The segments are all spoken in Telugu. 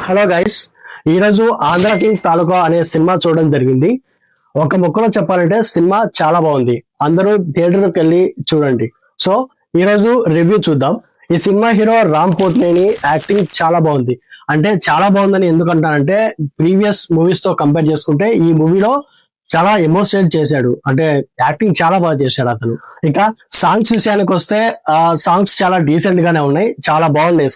హలో గైస్, ఈరోజు ఆంధ్ర కింగ్ తాలూకా అనే సినిమా చూడడం జరిగింది. ఒక ముక్కలో చెప్పాలంటే సినిమా చాలా బాగుంది. అందరూ థియేటర్కి వెళ్ళి చూడండి. సో ఈరోజు రివ్యూ చూద్దాం. ఈ cinema hero Ram Pothineni acting చాలా బాగుంది. అంటే చాలా బాగుందని ఎందుకంటానంటే ప్రీవియస్ మూవీస్ తో కంపేర్ చేసుకుంటే ఈ మూవీలో చాలా ఎమోషనల్ చేశాడు. అంటే యాక్టింగ్ చాలా బాగా చేశాడు అతను. ఇంకా సాంగ్స్ విషయానికి వస్తే ఆ సాంగ్స్ చాలా డీసెంట్ గానే ఉన్నాయి, చాలా బాగున్నాయి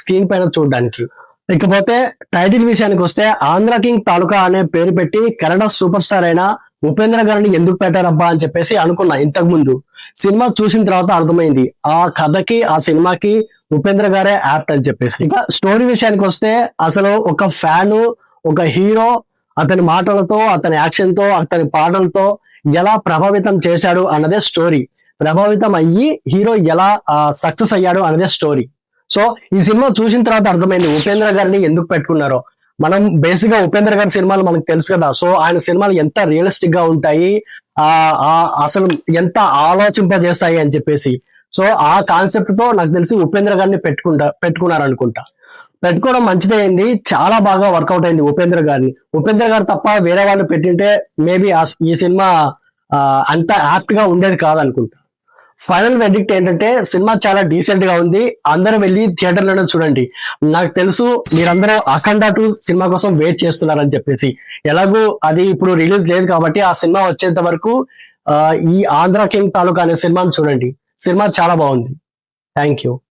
స్క్రీన్ పైన చూడడానికి. ఇకపోతే టైటిల్ విషయానికి వస్తే ఆంధ్ర కింగ్ తాలూకా అనే పేరు పెట్టి కన్నడ సూపర్ స్టార్ అయిన ఉపేంద్ర గారిని ఎందుకు పెట్టారబ్బా అని చెప్పేసి అనుకున్నా ఇంతకు ముందు. సినిమా చూసిన తర్వాత అర్థమైంది ఆ కథకి ఆ సినిమాకి ఉపేంద్ర గారే యాప్ట్ అని చెప్పేసి. ఇంకా స్టోరీ విషయానికి వస్తే అసలు ఒక ఫ్యాను, ఒక హీరో అతని మాటలతో, అతని యాక్షన్ తో, అతని పాటలతో ఎలా ప్రభావితం చేశాడు అన్నదే స్టోరీ. ప్రభావితం అయ్యి హీరో ఎలా సక్సెస్ అయ్యాడు అన్నదే స్టోరీ. సో ఈ సినిమా చూసిన తర్వాత అర్థమైంది ఉపేంద్ర గారిని ఎందుకు పెట్టుకున్నారో. మనం బేసిక్ గా ఉపేంద్ర గారి సినిమాలు మనకు తెలుసు కదా. సో ఆయన సినిమాలు ఎంత రియలిస్టిక్ గా ఉంటాయి, అసలు ఎంత ఆలోచింపజేస్తాయి అని చెప్పేసి. సో ఆ కాన్సెప్ట్ తో నాకు తెలిసి ఉపేంద్ర గారిని పెట్టుకున్నారు అనుకుంటా. పెట్టుకోవడం మంచిదే అయింది, చాలా బాగా వర్కౌట్ అయింది ఉపేంద్ర గారిని. ఉపేంద్ర గారు తప్ప వేరే వాళ్ళు పెట్టింటే మేబీ ఈ సినిమా అంత యాప్ట్ గా ఉండేది కాదనుకుంటా. ఫైనల్ వెర్డిక్ట్ ఏంటంటే సినిమా చాలా డీసెంట్ గా ఉంది. అందరూ వెళ్ళి థియేటర్లోనే చూడండి. నాకు తెలుసు మీరందరూ అఖండ 2 సినిమా కోసం వెయిట్ చేస్తున్నారని చెప్పేసి. ఎలాగూ అది ఇప్పుడు రిలీజ్ లేదు కాబట్టి ఆ సినిమా వచ్చేంత వరకు ఈ ఆంధ్ర కింగ్ తాలూకా అనే సినిమాను చూడండి. సినిమా చాలా బాగుంది. Thank you.